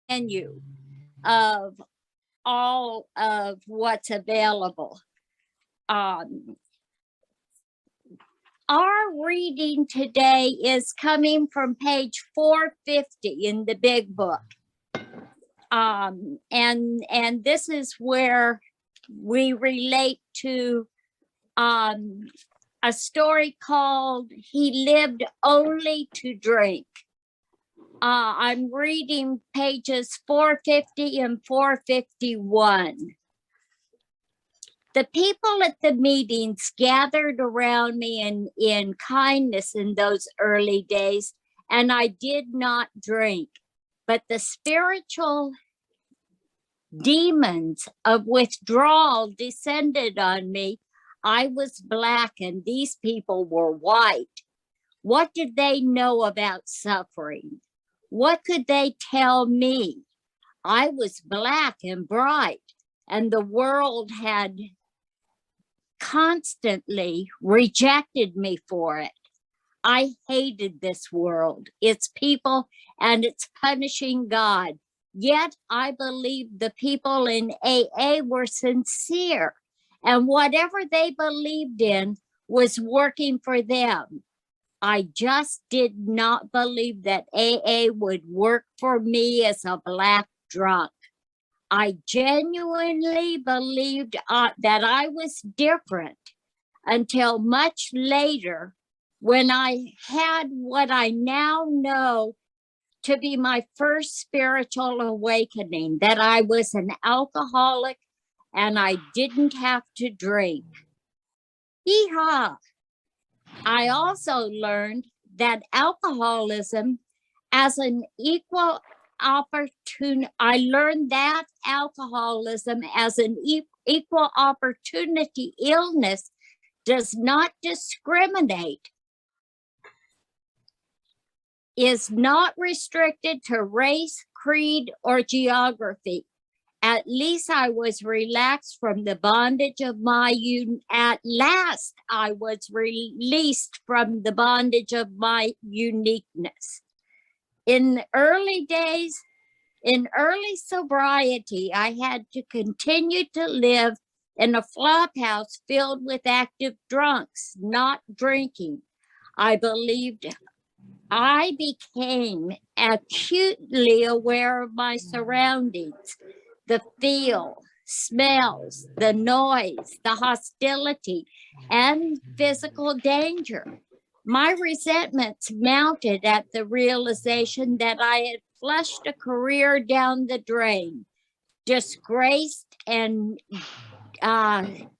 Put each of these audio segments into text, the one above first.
menu of all of what's available. Our reading today is coming from page 450 in the big book. And this is where we relate to a story called He Lived Only to Drink. I'm reading pages 450 and 451. The people at the meetings gathered around me in kindness in those early days, and I did not drink. But the spiritual demons of withdrawal descended on me. I was black and these people were white. What did they know about suffering? What could they tell me? I was black and bright, and the world had constantly rejected me for it. I hated this world, its people, and its punishing God. Yet I believed the people in AA were sincere, and whatever they believed in was working for them. I just did not believe that AA would work for me as a black drunk. I genuinely believed that I was different until much later, when I had what I now know to be my first spiritual awakening, that I was an alcoholic and I didn't have to drink. Hee-haw! I also learned that alcoholism as an equal opportunity, I learned that alcoholism as an equal opportunity illness does not discriminate, is not restricted to race, creed, or geography. At least I was relaxed from the bondage of at last I was released from the bondage of my uniqueness. In early days, in early sobriety, I had to continue to live in a flop house filled with active drunks, not drinking. I believed I became acutely aware of my surroundings, the feel, smells, the noise, the hostility, and physical danger. My resentments mounted at the realization that I had flushed a career down the drain, disgraced and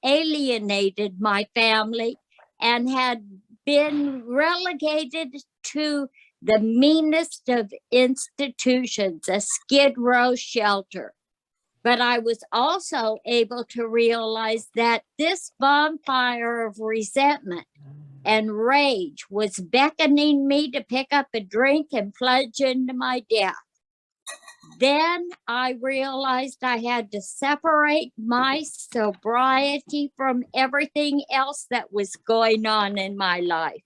alienated my family, and had been relegated to the meanest of institutions, a Skid Row shelter. But I was also able to realize that this bonfire of resentment and rage was beckoning me to pick up a drink and plunge into my death. Then I realized I had to separate my sobriety from everything else that was going on in my life.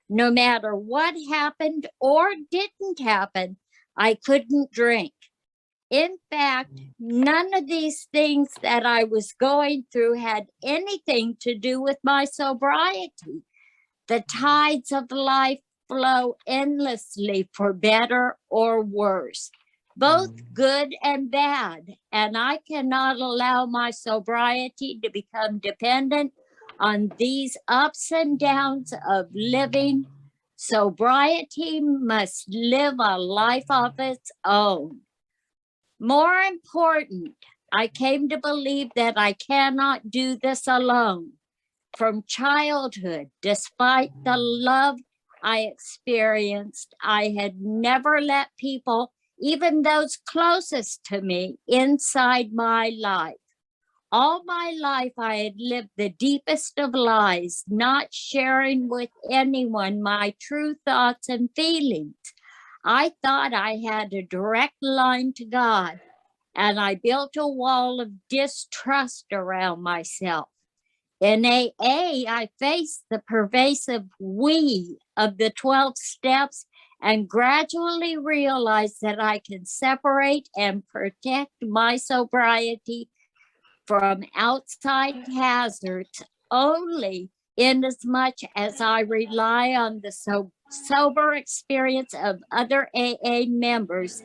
No matter what happened or didn't happen, I couldn't drink. In fact, none of these things that I was going through had anything to do with my sobriety. The tides of life flow endlessly for better or worse, both good and bad, and I cannot allow my sobriety to become dependent on these ups and downs of living. Sobriety must live a life of its own. More important, I came to believe that I cannot do this alone. From childhood, despite the love I experienced, I had never let people, even those closest to me, inside my life. All my life, I had lived the deepest of lies, not sharing with anyone my true thoughts and feelings. I thought I had a direct line to God, and I built a wall of distrust around myself. In AA, I faced the pervasive we of the 12 steps and gradually realized that I can separate and protect my sobriety from outside hazards only in as much as I rely on the sober experience of other AA members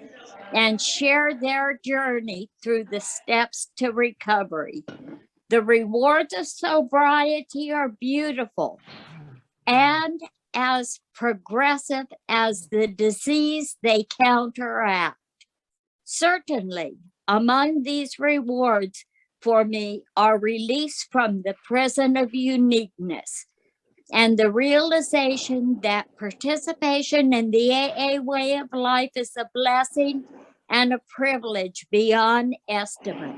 and share their journey through the steps to recovery. The rewards of sobriety are beautiful and as progressive as the disease they counteract. Certainly, among these rewards for me are release from the prison of uniqueness and the realization that participation in the AA way of life is a blessing and a privilege beyond estimate.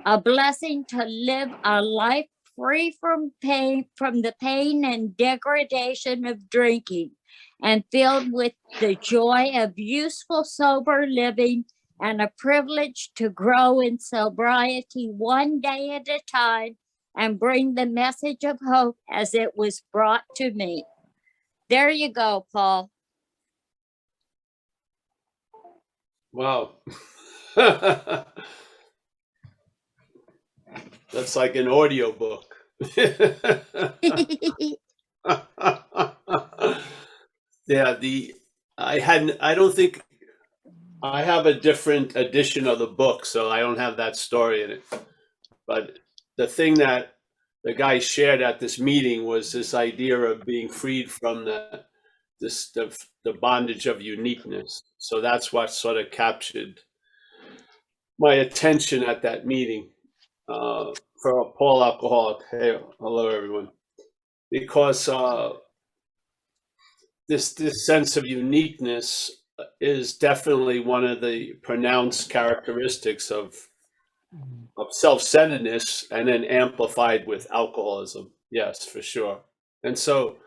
A blessing to live a life free from pain, from the pain and degradation of drinking, and filled with the joy of useful sober living, and a privilege to grow in sobriety one day at a time and bring the message of hope as it was brought to me. There you go, Paul. Wow. That's like an audio book. Yeah, I don't think I have a different edition of the book, so I don't have that story in it. But the thing that the guy shared at this meeting was this idea of being freed from the bondage of uniqueness. So that's what sort of captured my attention at that meeting for a Paul alcoholic. Hey, hello everyone. Because this sense of uniqueness is definitely one of the pronounced characteristics of self-centeredness, and then amplified with alcoholism. Yes, for sure. And so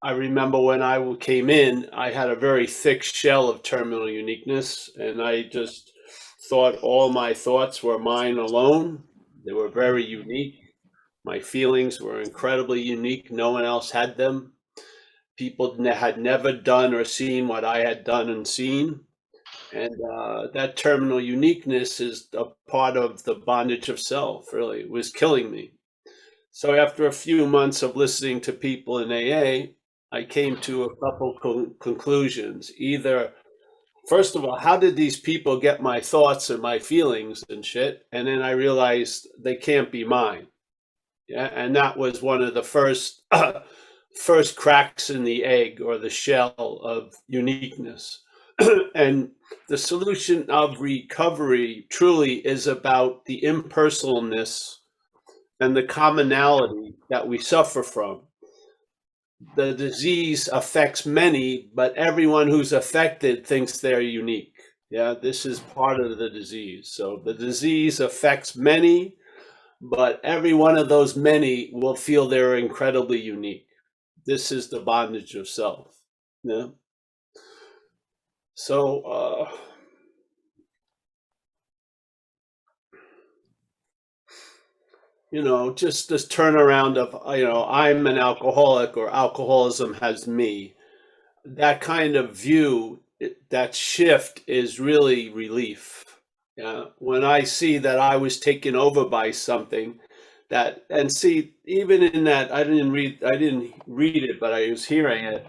I remember when I came in, I had a very thick shell of terminal uniqueness, and I just thought all my thoughts were mine alone. They were very unique. My feelings were incredibly unique. No one else had them. People had never done or seen what I had done and seen. And that terminal uniqueness is a part of the bondage of self, really. It was killing me. So after a few months of listening to people in AA, I came to a couple conclusions. Either, first of all, how did these people get my thoughts and my feelings and shit? And then I realized they can't be mine. Yeah, and that was one of the first cracks in the egg or the shell of uniqueness. And the solution of recovery truly is about the impersonalness and the commonality that we suffer from. The disease affects many, but everyone who's affected thinks they're unique. Yeah, this is part of the disease. So the disease affects many, but every one of those many will feel they're incredibly unique. This is the bondage of self. Yeah. So, just this turnaround of, I'm an alcoholic or alcoholism has me. That kind of view, that shift is really relief. Yeah. When I see that I was taken over by something and see, even in that, I didn't read it, but I was hearing it.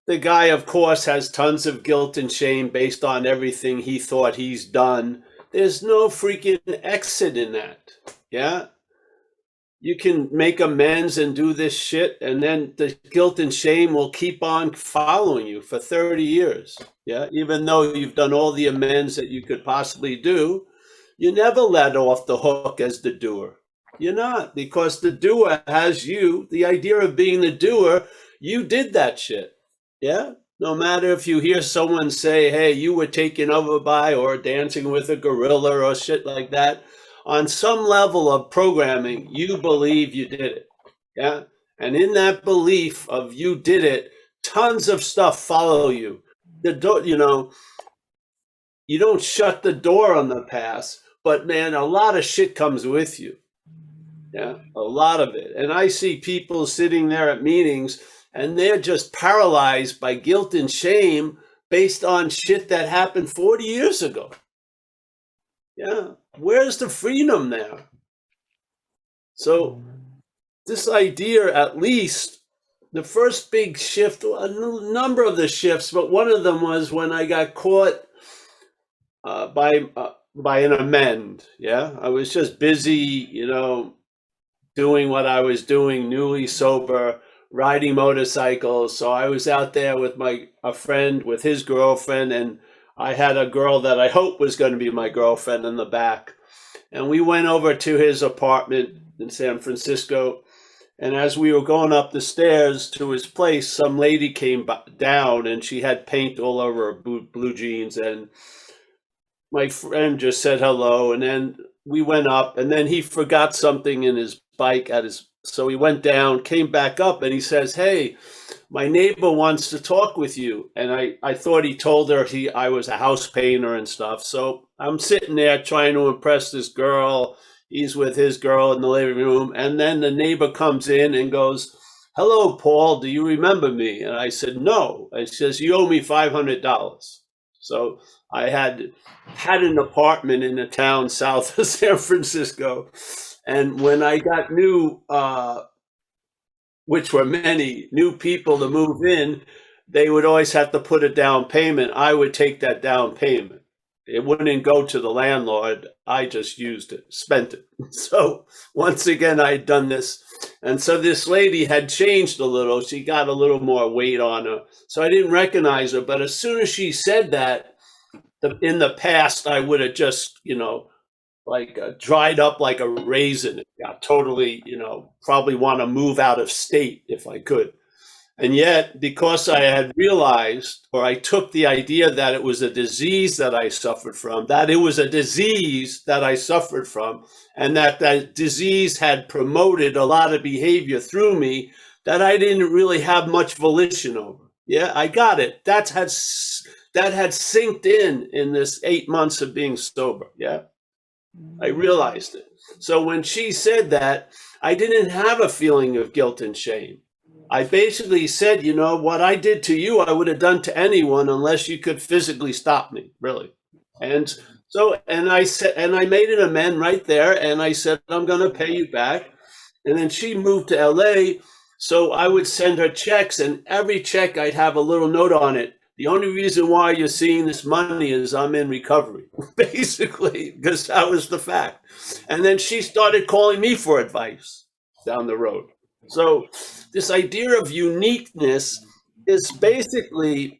The guy, of course, has tons of guilt and shame based on everything he thought he's done. There's no freaking exit in that. Yeah. You can make amends and do this shit, and then the guilt and shame will keep on following you for 30 years. Yeah. Even though you've done all the amends that you could possibly do, you never let off the hook as the doer. You're not, because the doer has you. The idea of being the doer, you did that shit. Yeah. No matter if you hear someone say, hey, you were taken over by or dancing with a gorilla or shit like that, on some level of programming, you believe you did it. Yeah. And in that belief of you did it, tons of stuff follow you. The door, you don't shut the door on the past, but man, a lot of shit comes with you. Yeah, a lot of it. And I see people sitting there at meetings and they're just paralyzed by guilt and shame based on shit that happened 40 years ago. Yeah. Where's the freedom there? So this idea, at least, the first big shift, a number of the shifts, but one of them was when I got caught by an amend. Yeah. I was just busy, doing what I was doing, newly sober, riding motorcycles. So I was out there with a friend, with his girlfriend, and I had a girl that I hoped was going to be my girlfriend in the back. And we went over to his apartment in San Francisco. And as we were going up the stairs to his place, some lady came down and she had paint all over her blue jeans. And my friend just said hello. And then we went up, and then he forgot something in his bike so he went down, came back up, and he says, "Hey, my neighbor wants to talk with you." And I thought he told her I was a house painter and stuff. So I'm sitting there trying to impress this girl. He's with his girl in the living room. And then the neighbor comes in and goes, "Hello, Paul, do you remember me?" And I said, "No." He says, "You owe me $500. So I had an apartment in a town south of San Francisco. And when I got which were many new people to move in, they would always have to put a down payment. I would take that down payment. It wouldn't go to the landlord. I just used it, spent it. So once again, I had done this. And so this lady had changed a little. She got a little more weight on her. So I didn't recognize her. But as soon as she said that, in the past, I would have just, dried up like a raisin. Got totally, probably want to move out of state if I could. And yet, because I had realized, or I took the idea that it was a disease that I suffered from, and that disease had promoted a lot of behavior through me that I didn't really have much volition over. Yeah, I got it. That had sinked in this 8 months of being sober. Yeah, I realized it. So when she said that, I didn't have a feeling of guilt and shame. I basically said, what I did to you, I would have done to anyone unless you could physically stop me, really. And so, and I said, and I made an amend right there, and I said, I'm going to pay you back. And then she moved to LA, so I would send her checks, and every check I'd have a little note on it. The only reason why you're seeing this money is I'm in recovery, basically, because that was the fact. And then she started calling me for advice down the road. So this idea of uniqueness is basically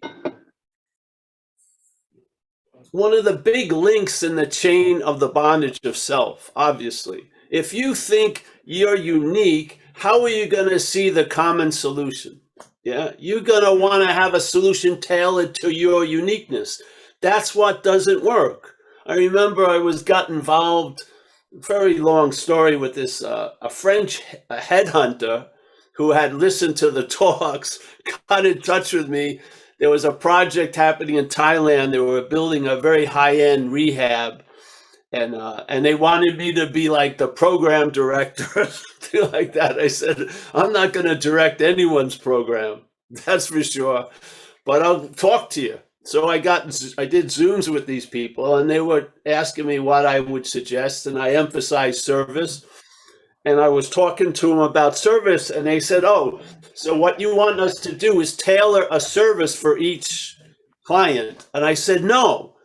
one of the big links in the chain of the bondage of self, obviously. If you think you're unique, how are you going to see the common solution? Yeah, you're going to want to have a solution tailored to your uniqueness. That's what doesn't work. I remember I got involved, very long story, with this a French headhunter who had listened to the talks, got in touch with me. There was a project happening in Thailand. They were building a very high-end rehab, and they wanted me to be like the program director, something like that. I said, I'm not going to direct anyone's program, that's for sure, but I'll talk to you. So I did Zooms with these people, and they were asking me what I would suggest, and I emphasized service. And I was talking to them about service, and they said, "Oh, so what you want us to do is tailor a service for each client." And I said, "No,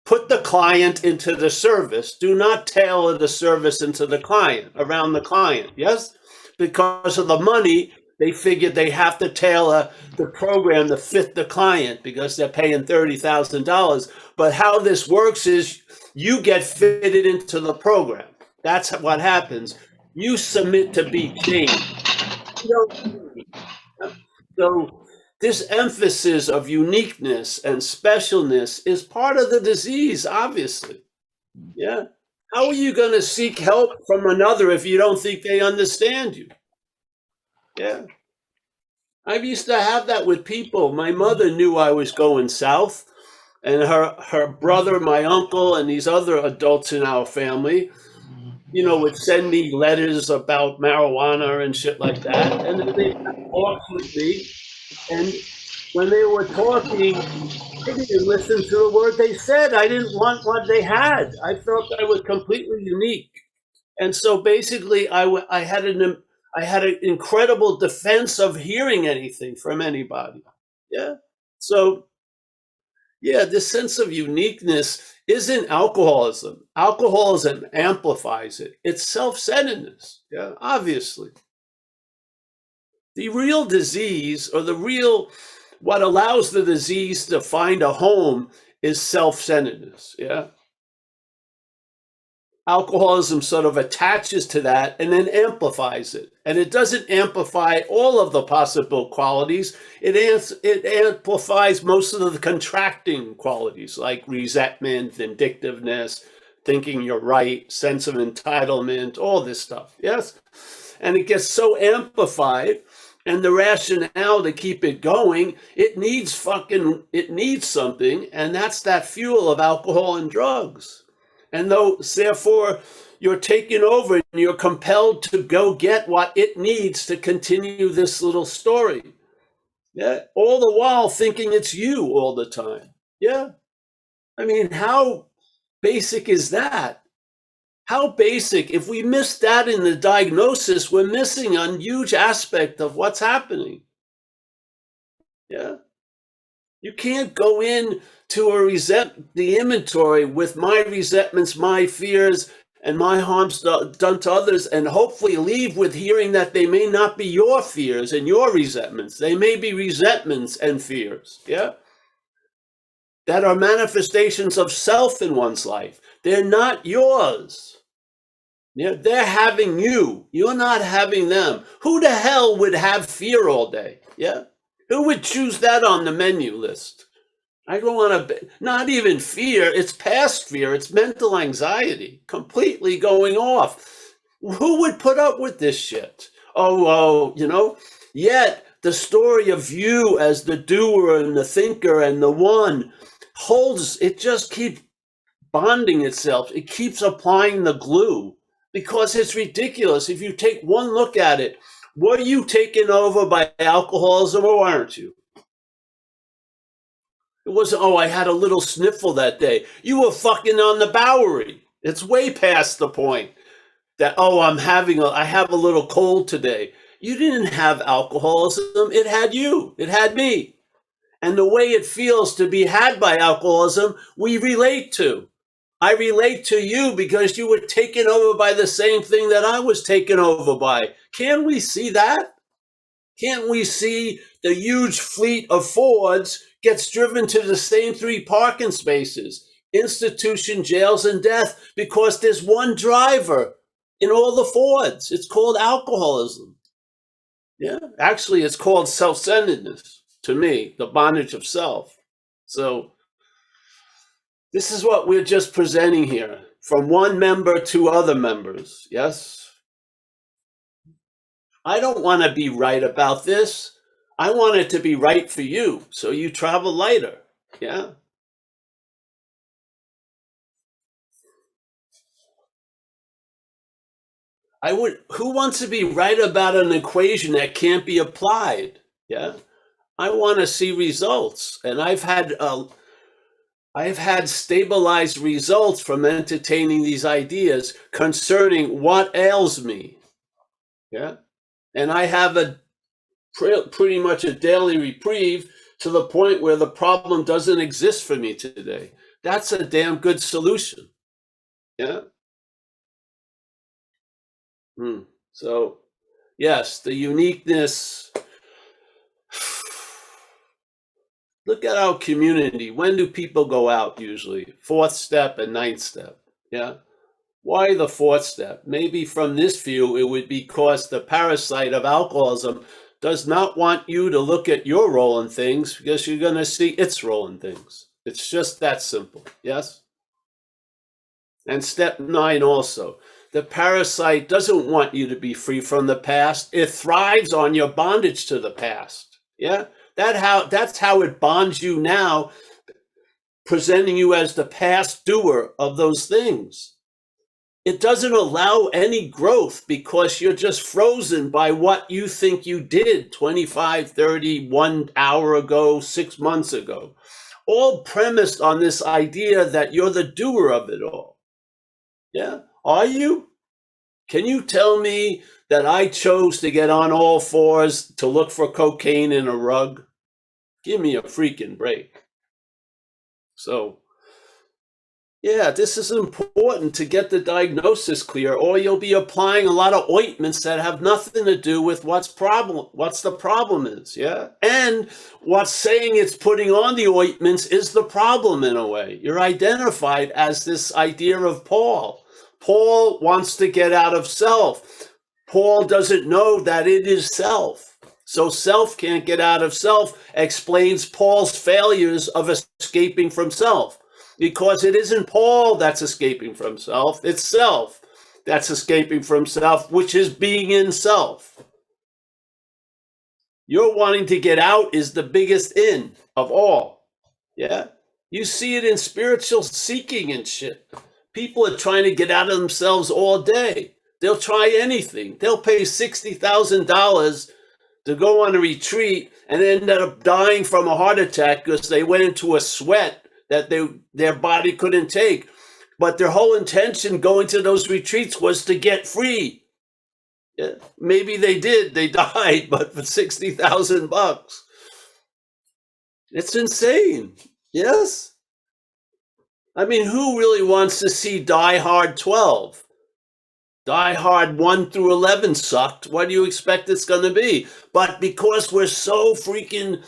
put the client into the service. Do not tailor the service into the client, around the client." Yes? Because of the money, they figured they have to tailor the program to fit the client because they're paying $30,000. But how this works is you get fitted into the program. That's what happens. You submit to be changed. So this emphasis of uniqueness and specialness is part of the disease, obviously. Yeah. How are you going to seek help from another if you don't think they understand you? Yeah. I used to have that with people. My mother knew I was going south, and her brother, my uncle, and these other adults in our family, would send me letters about marijuana and shit like that. And then they talked with me. And when they were talking, I didn't listen to the word they said. I didn't want what they had. I felt I was completely unique. And so basically, I had an incredible defense of hearing anything from anybody. Yeah. So yeah, this sense of uniqueness isn't alcoholism. Alcoholism amplifies it. It's self-centeredness. Yeah, obviously. The real disease, or what allows the disease to find a home, is self-centeredness. Yeah. Alcoholism sort of attaches to that and then amplifies it. And it doesn't amplify all of the possible qualities. It amplifies most of the contracting qualities like resentment, vindictiveness, thinking you're right, sense of entitlement, all this stuff. Yes. And it gets so amplified, and the rationale to keep it going, it needs something, and that's that fuel of alcohol and drugs. And therefore, you're taken over and you're compelled to go get what it needs to continue this little story. Yeah. All the while thinking it's you all the time. Yeah. I mean, how basic is that? How basic? If we miss that in the diagnosis, we're missing a huge aspect of what's happening. Yeah. You can't go in to the inventory with my resentments, my fears, and my harms done to others, and hopefully leave with hearing that they may not be your fears and your resentments. They may be resentments and fears, yeah, that are manifestations of self in one's life. They're not yours. Yeah, they're having you. You're not having them. Who the hell would have fear all day? Yeah, who would choose that on the menu list? I don't want to, not even fear, it's past fear, it's mental anxiety, completely going off. Who would put up with this shit? Yet the story of you as the doer and the thinker and the one it just keeps bonding itself. It keeps applying the glue because it's ridiculous. If you take one look at it, were you taken over by alcoholism or aren't you? It wasn't, I had a little sniffle that day. You were fucking on the Bowery. It's way past the point that, I have a little cold today. You didn't have alcoholism. It had you. It had me. And the way it feels to be had by alcoholism, we relate to. I relate to you because you were taken over by the same thing that I was taken over by. Can't we see that? Can't we see the huge fleet of Fords gets driven to the same 3 parking spaces, institution, jails, and death, because there's one driver in all the Fords? It's called alcoholism. Yeah, actually, it's called self-centeredness to me, the bondage of self. So this is what we're just presenting here from one member to other members. Yes. I don't want to be right about this. I want it to be right for you, so you travel lighter. Yeah. Who wants to be right about an equation that can't be applied? Yeah. I want to see results, and I've had stabilized results from entertaining these ideas concerning what ails me. Yeah. And I have pretty much a daily reprieve to the point where the problem doesn't exist for me today. That's a damn good solution. Yeah. So, yes, the uniqueness. Look at our community. When do people go out usually? 4th step and 9th step. Yeah. Why the 4th step? Maybe from this view, it would be because the parasite of alcoholism does not want you to look at your role in things because you're going to see its role in things. It's just that simple. Yes? And step 9 also. The parasite doesn't want you to be free from the past. It thrives on your bondage to the past. Yeah? That's how it bonds you now, presenting you as the past doer of those things. it doesn't allow any growth because you're just frozen by what you think you did 25, 30, 1 hour ago, 6 months ago. All premised on this idea that you're the doer of it all. Yeah? Are you? Can you tell me that I chose to get on all fours to look for cocaine in a rug? Give me a freaking break. So, yeah, this is important to get the diagnosis clear, or you'll be applying a lot of ointments that have nothing to do with what's the problem is, yeah? And what's saying it's putting on the ointments is the problem in a way. You're identified as this idea of Paul. Paul wants to get out of self. Paul doesn't know that it is self. So self can't get out of self explains Paul's failures of escaping from self. Because it isn't Paul that's escaping from self, it's self that's escaping from self, which is being in self. Your wanting to get out is the biggest in of all. Yeah? You see it in spiritual seeking and shit. People are trying to get out of themselves all day. They'll try anything. They'll pay $60,000 to go on a retreat and end up dying from a heart attack because they went into a sweat that their body couldn't take. But their whole intention going to those retreats was to get free. Yeah, maybe they did, they died, but for $60,000. It's insane. Yes? I mean, who really wants to see Die Hard 12? Die Hard 1 through 11 sucked. What do you expect it's going to be? But because we're so freaking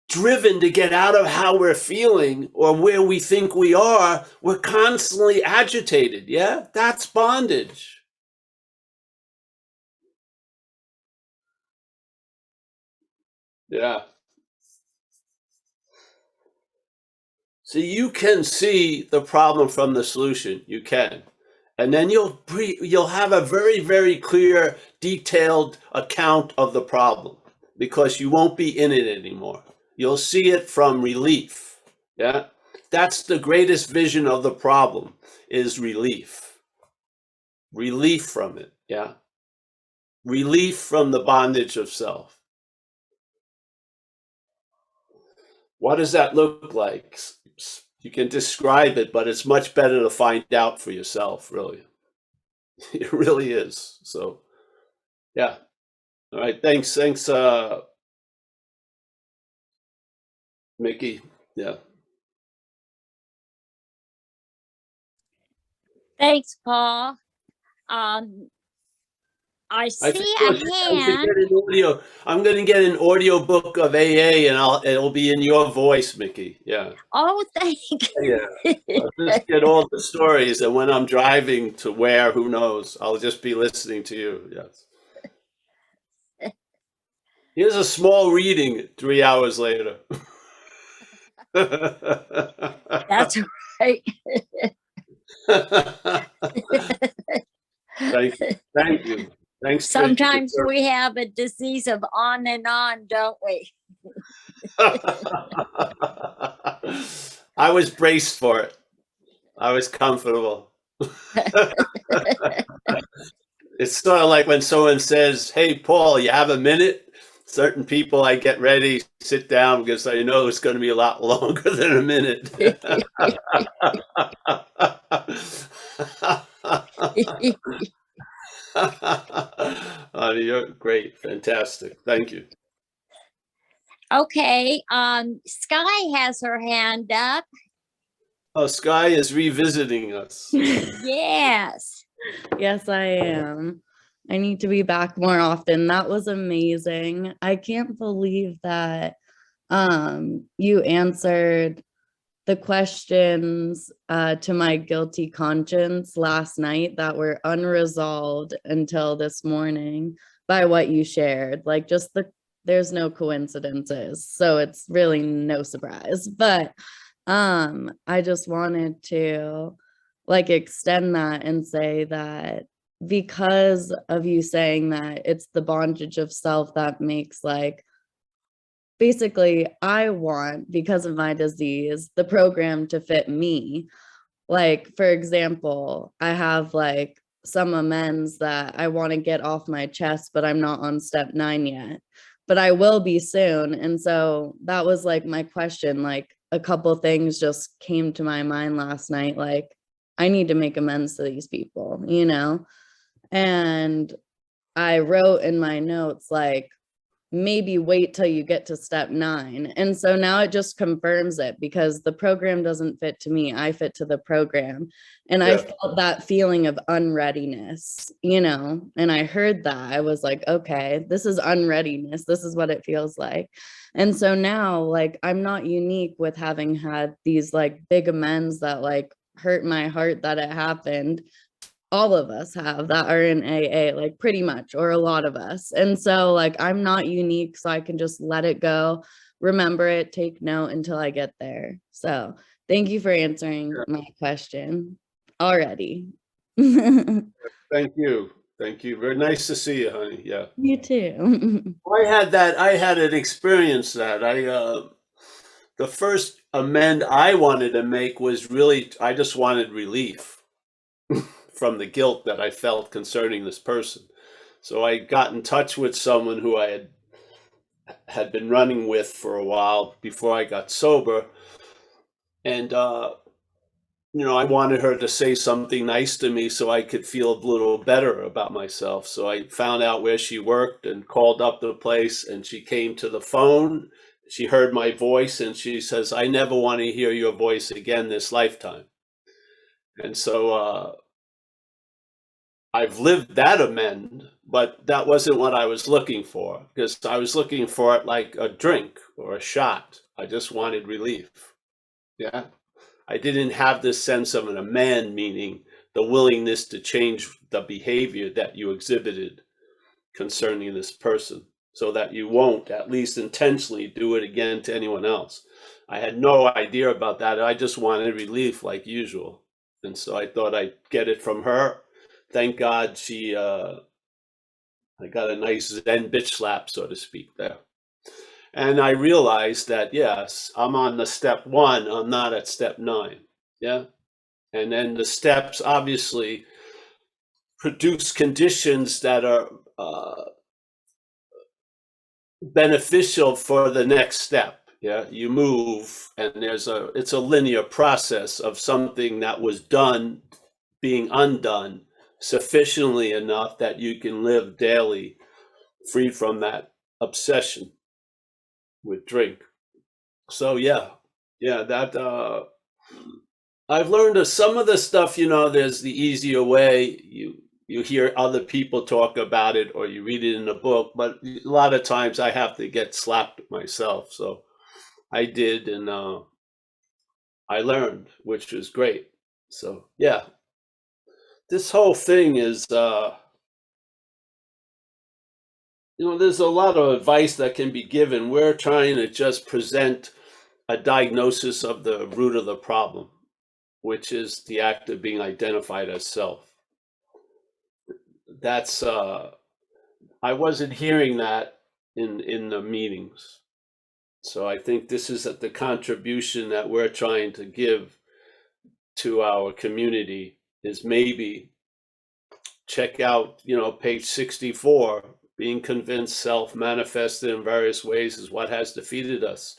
driven to get out of how we're feeling or where we think we are, we're constantly agitated. Yeah, that's bondage. Yeah. So you can see the problem from the solution. You can. And then you'll have a very, very clear, detailed account of the problem because you won't be in it anymore. You'll see it from relief. Yeah. That's the greatest vision of the problem is relief. Relief from it. Yeah. Relief from the bondage of self. What does that look like? You can describe it, but it's much better to find out for yourself, really. It really is. So, yeah. All right. Thanks, Mickey. Yeah. Thanks, Paul. I I see think a I should hand. get an audio. I'm going to get an audio book of AA, and it'll be in your voice, Mickey. Yeah. Oh, thank Yeah. you. I'll just get all the stories, and when I'm driving to where, who knows? I'll just be listening to you. Yes. Here's a small reading 3 hours later. That's right. Thank you. Thank you. Thanks, Tricia. Sometimes we have a disease of on and on, don't we? I was braced for it. I was comfortable. It's sort of like when someone says, "Hey, Paul, you have a minute?" Certain people, I get ready, sit down because I know it's going to be a lot longer than a minute. Oh, you're great. Fantastic. Thank you. Okay, Sky has her hand up. Oh, Sky is revisiting us. Yes. Yes, I am. I need to be back more often. That was amazing. I can't believe that you answered the questions to my guilty conscience last night that were unresolved until this morning by what you shared. Like there's no coincidences. So it's really no surprise. But I just wanted to extend that and say that because of you saying that it's the bondage of self that makes basically I want, because of my disease, the program to fit me. Like, for example, I have like some amends that I want to get off my chest, but I'm not on step 9 yet, but I will be soon. And so that was like my question. Like, a couple things just came to my mind last night. Like, I need to make amends to these people, you know? And I wrote in my notes, like, maybe wait till you get to step 9. And so now it just confirms it, because the program doesn't fit to me. I fit to the program. And I felt that feeling of unreadiness, you know, and I heard that. I was like, okay, this is unreadiness. This is what it feels like. And so now, like, I'm not unique with having had these like big amends that like hurt my heart that it happened. All of us have that are in AA, like pretty much, or a lot of us. And so like, I'm not unique, so I can just let it go, remember it, take note until I get there. So thank you for answering my question already. You Thank you. Thank you. Very nice to see you, honey. Yeah. too. I had an experience that the first amend I wanted to make was really, I just wanted relief from the guilt that I felt concerning this person. So I got in touch with someone who I had been running with for a while before I got sober. And, I wanted her to say something nice to me so I could feel a little better about myself. So I found out where she worked and called up the place, and she came to the phone. She heard my voice and she says, "I never want to hear your voice again this lifetime." And so I've lived that amend, but that wasn't what I was looking for, because I was looking for it like a drink or a shot. I just wanted relief. Yeah. I didn't have this sense of an amend, meaning the willingness to change the behavior that you exhibited concerning this person so that you won't, at least intentionally, do it again to anyone else. I had no idea about that. I just wanted relief like usual. And so I thought I'd get it from her. Thank God I got a nice Zen bitch slap, so to speak, there. And I realized that, yes, I'm on the step 1, I'm not at step 9. Yeah. And then the steps obviously produce conditions that are beneficial for the next step. Yeah, you move, and it's a linear process of something that was done being undone sufficiently enough that you can live daily free from that obsession with drink. So yeah, that I've learned that some of the stuff, there's the easier way. You hear other people talk about it or you read it in a book, but a lot of times I have to get slapped myself. So I did, and I learned, which was great. So yeah, this whole thing is, there's a lot of advice that can be given. We're trying to just present a diagnosis of the root of the problem, which is the act of being identified as self. That's I wasn't hearing that in the meetings. So I think this is the contribution that we're trying to give to our community is maybe check out, page 64, being convinced self manifested in various ways is what has defeated us.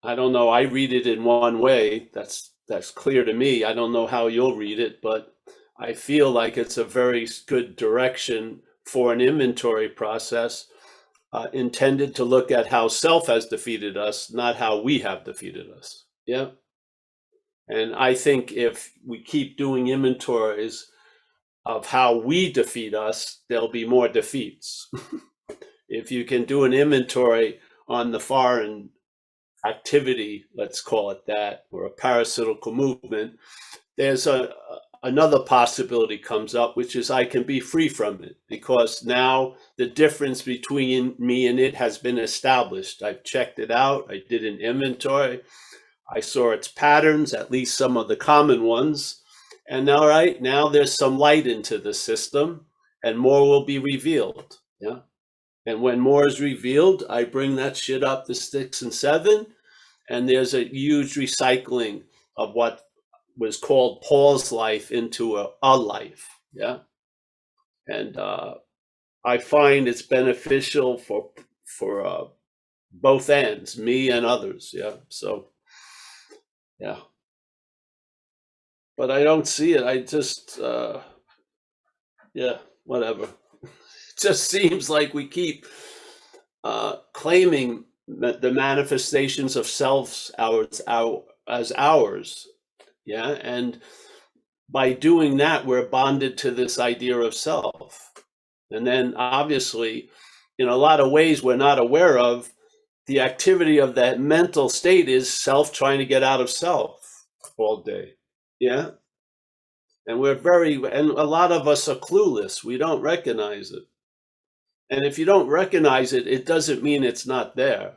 I don't know, I read it in one way. That's clear to me. I don't know how you'll read it, but I feel like it's a very good direction for an inventory process intended to look at how self has defeated us, not how we have defeated us. Yeah. And I think if we keep doing inventories of how we defeat us, there'll be more defeats. If you can do an inventory on the foreign activity, let's call it that, or a parasitical movement, there's another possibility comes up, which is I can be free from it, because now the difference between me and it has been established. I've checked it out. I did an inventory. I saw its patterns, at least some of the common ones. And all right, now there's some light into the system and more will be revealed. Yeah. And when more is revealed, I bring that shit up to 6 and 7. And there's a huge recycling of what was called Paul's life into a life. Yeah. And I find it's beneficial for both ends, me and others. Yeah. So, yeah. But I don't see it. I just, yeah, whatever. It just seems like we keep claiming that the manifestations of selves as ours. Yeah. And by doing that, we're bonded to this idea of self. And then obviously, in a lot of ways we're not aware of, the activity of that mental state is self trying to get out of self all day. Yeah. And and a lot of us are clueless. We don't recognize it. And if you don't recognize it, it doesn't mean it's not there.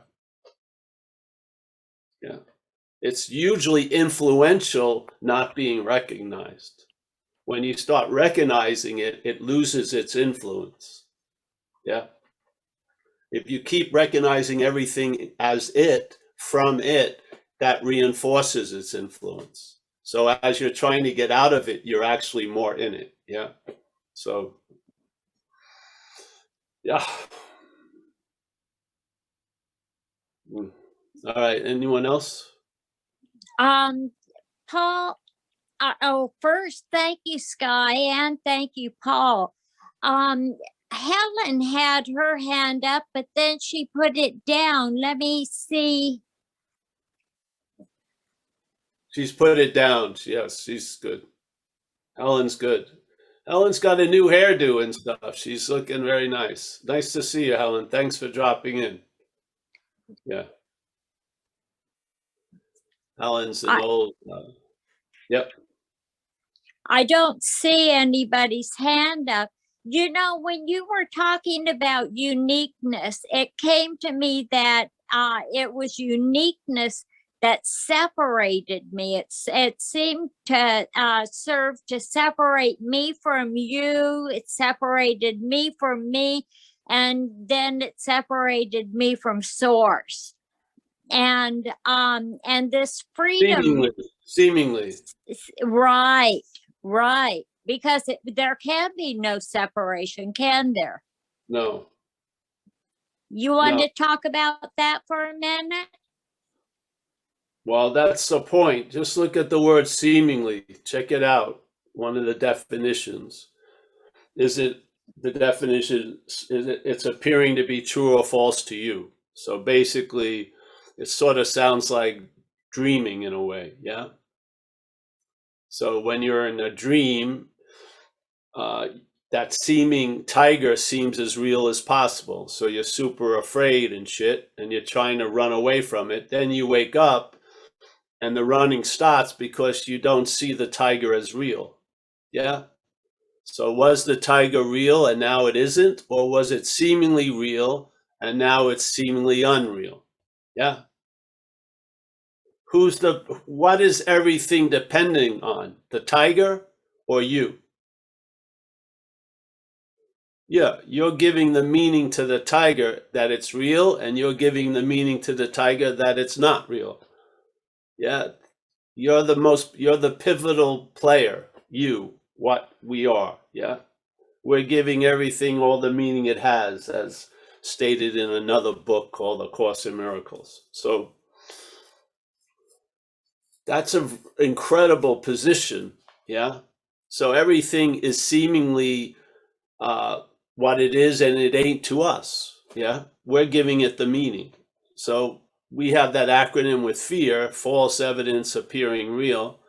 Yeah. It's usually influential not being recognized. When you start recognizing it, it loses its influence. Yeah. If you keep recognizing everything as it, from it, that reinforces its influence. So as you're trying to get out of it, you're actually more in it. Yeah. So, yeah. All right. Anyone else? Paul, first, thank you, Sky, and thank you, Paul. Helen had her hand up, but then she put it down. Let me see. She's put it down. Yes, she's good. Helen's good. Helen's got a new hairdo and stuff. She's looking very nice. Nice to see you, Helen. Thanks for dropping in. Yeah. Helen's an old, yep. I don't see anybody's hand up. You know, when you were talking about uniqueness, it came to me that it was uniqueness that separated me. It seemed to serve to separate me from you. It separated me from me, and then it separated me from source. And this freedom, seemingly. Right. Because there can be no separation, can there? No. You want to talk about that for a minute? Well, that's the point. Just look at the word seemingly. Check it out. One of the definitions. The definition is it's appearing to be true or false to you. So basically, it sort of sounds like dreaming in a way. Yeah. So when you're in a dream, that seeming tiger seems as real as possible. So you're super afraid and shit, and you're trying to run away from it. Then you wake up and the running starts because you don't see the tiger as real. Yeah. So was the tiger real and now it isn't? Or was it seemingly real and now it's seemingly unreal? Yeah. What is everything depending on? The tiger or you? Yeah, you're giving the meaning to the tiger that it's real, and you're giving the meaning to the tiger that it's not real. Yeah, you're the pivotal player, what we are. Yeah, we're giving everything all the meaning it has, as stated in another book called A Course in Miracles. So that's an incredible position. Yeah, so everything is seemingly what it is and it ain't to us. Yeah, we're giving it the meaning. So we have that acronym with fear: false evidence appearing real.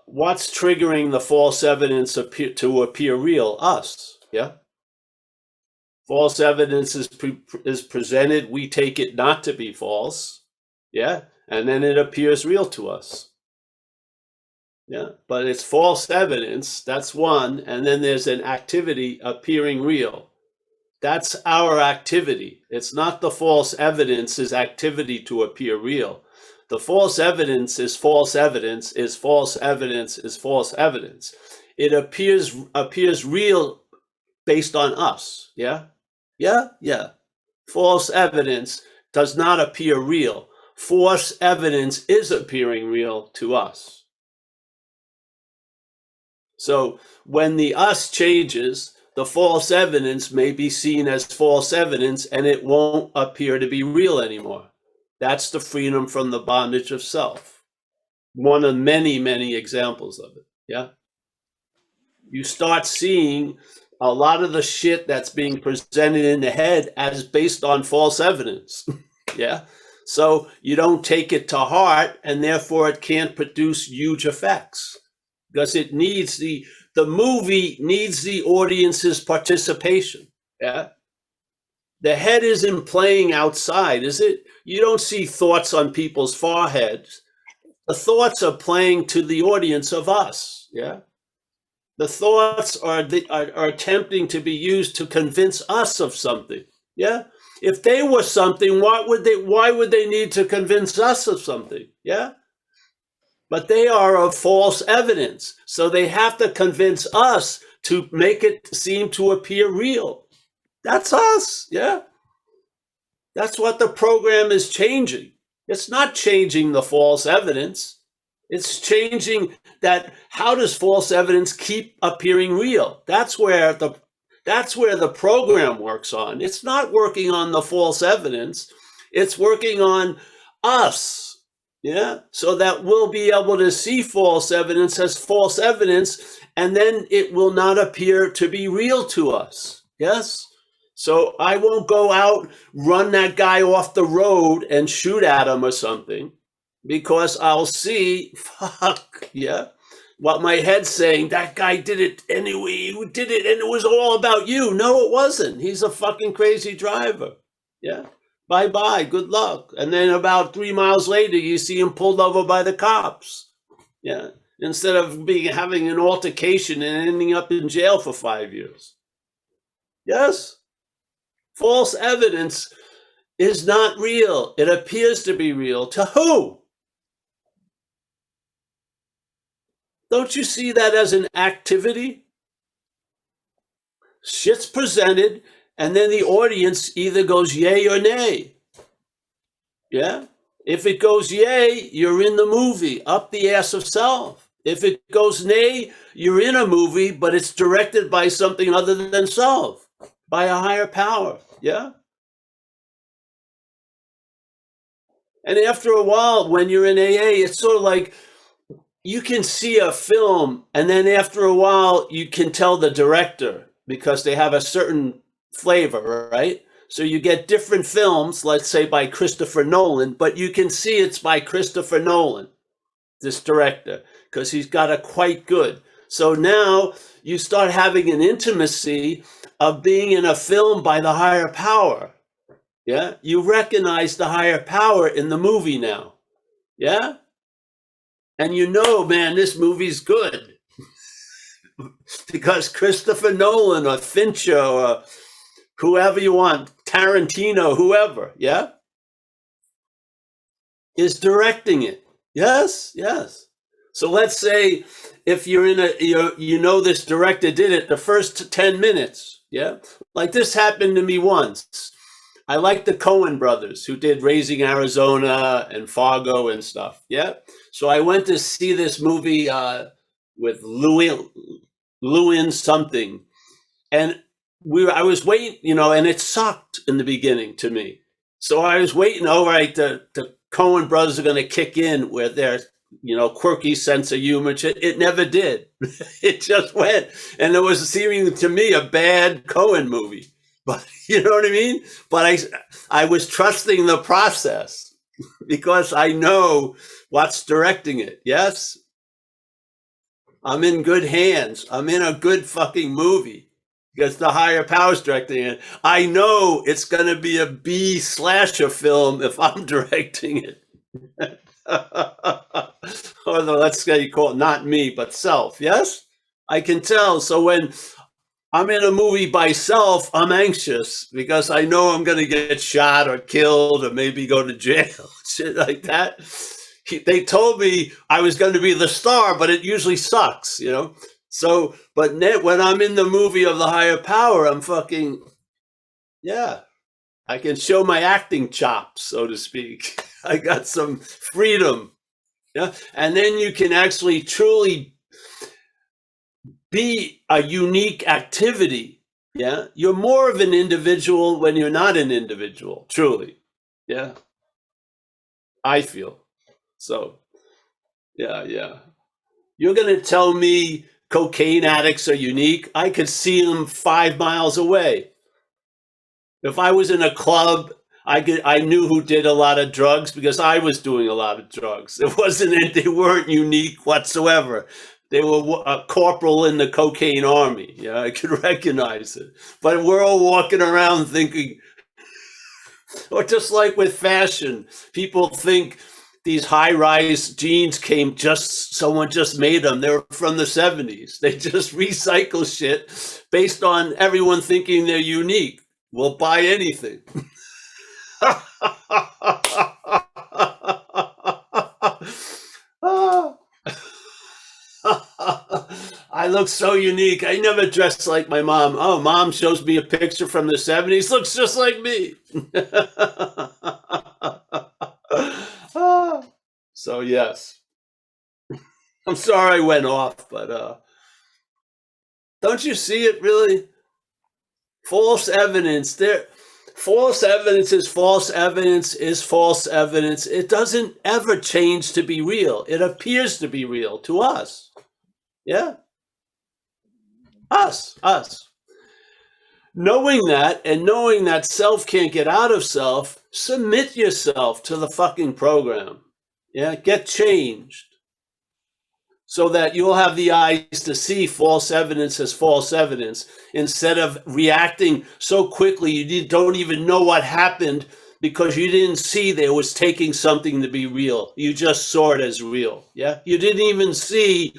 What's triggering the false evidence to appear real? Us. Yeah, false evidence is presented, we take it not to be false. Yeah, and then it appears real to us. Yeah, but it's false evidence, that's one, and then there's an activity appearing real. That's our activity. It's not the false evidence's activity to appear real. The false evidence is false evidence is false evidence is false evidence. It appears real based on us. Yeah? Yeah? Yeah. False evidence does not appear real. False evidence is appearing real to us. So when the us changes, the false evidence may be seen as false evidence and it won't appear to be real anymore. That's the freedom from the bondage of self. One of many, many examples of it. Yeah. You start seeing a lot of the shit that's being presented in the head as based on false evidence. Yeah. So you don't take it to heart, and therefore it can't produce huge effects because it needs the movie needs the audience's participation. Yeah. The head isn't playing outside, is it? You don't see thoughts on people's foreheads. The thoughts are playing to the audience of us. Yeah. The thoughts are attempting to be used to convince us of something. Yeah. If they were something, why would they need to convince us of something? Yeah. But they are of false evidence. So they have to convince us to make it seem to appear real. That's us. Yeah. That's what the program is changing. It's not changing the false evidence. It's changing that. How does false evidence keep appearing real? That's where the program works on. It's not working on the false evidence. It's working on us. Yeah. So that we'll be able to see false evidence as false evidence, and then it will not appear to be real to us. Yes. So I won't go out, run that guy off the road and shoot at him or something, because I'll see, fuck, yeah, what my head's saying, that guy did it anyway, he did it, and it was all about you. No, it wasn't. He's a fucking crazy driver. Yeah. Bye-bye, good luck. And then about 3 miles later, you see him pulled over by the cops. Yeah. Instead of having an altercation and ending up in jail for 5 years. Yes. False evidence is not real. It appears to be real. To who? Don't you see that as an activity? Shit's presented, and then the audience either goes yay or nay. Yeah? If it goes yay, you're in the movie, up the ass of self. If it goes nay, you're in a movie, but it's directed by something other than self, by a higher power. Yeah? And after a while, when you're in AA, it's sort of like you can see a film, and then after a while, you can tell the director because they have a certain flavor, right? So you get different films, let's say by Christopher Nolan, but you can see it's by Christopher Nolan, this director, because he's got it quite good. So now you start having an intimacy of being in a film by the higher power. Yeah, you recognize the higher power in the movie now. Yeah, and you know, man, this movie's good because Christopher Nolan or Fincher or whoever you want, Tarantino, whoever, yeah, is directing it. Yes, yes. So let's say if you're in you know this director did it the first 10 minutes. Yeah, like this happened to me once. I like the Coen brothers who did Raising Arizona and Fargo and stuff. Yeah. So I went to see this movie with Lewin something. And I was waiting, you know, and it sucked in the beginning to me. So I was waiting, all right, the Coen brothers are going to kick in with their, you know, quirky sense of humor. It never did. It just went. And it was seeming to me a bad Coen movie. But you know what I mean? But I was trusting the process because I know what's directing it. Yes? I'm in good hands. I'm in a good fucking movie because the higher power's directing it. I know it's going to be a B slasher film if I'm directing it. Or let's say you call it not me, but self. Yes? I can tell. So when I'm in a movie by self, I'm anxious because I know I'm going to get shot or killed or maybe go to jail, shit like that. They told me I was going to be the star, but it usually sucks, you know? So, but when I'm in the movie of the higher power, I'm fucking, yeah, I can show my acting chops, so to speak. I got some freedom. Yeah. And then you can actually truly be a unique activity. Yeah. You're more of an individual when you're not an individual, truly. Yeah. I feel so. Yeah. You're going to tell me cocaine addicts are unique? I could see them 5 miles away. If I was in a club, I knew who did a lot of drugs because I was doing a lot of drugs. They weren't unique whatsoever. They were a corporal in the cocaine army. Yeah, I could recognize it. But we're all walking around thinking, or just like with fashion, people think these high-rise jeans someone just made them. They're from the 70s. They just recycle shit based on everyone thinking they're unique. We'll buy anything. I look so unique. I never dressed like my mom. Oh, mom shows me a picture from the 70s. Looks just like me. So, yes. I'm sorry I went off, but don't you see it really? False evidence. False evidence is false evidence is false evidence. It doesn't ever change to be real. It appears to be real to us. Yeah. Us. Knowing that and knowing that self can't get out of self, submit yourself to the fucking program. Yeah. Get changed so that you'll have the eyes to see false evidence as false evidence instead of reacting so quickly you don't even know what happened because you didn't see there was taking something to be real. You just saw it as real. Yeah. You didn't even see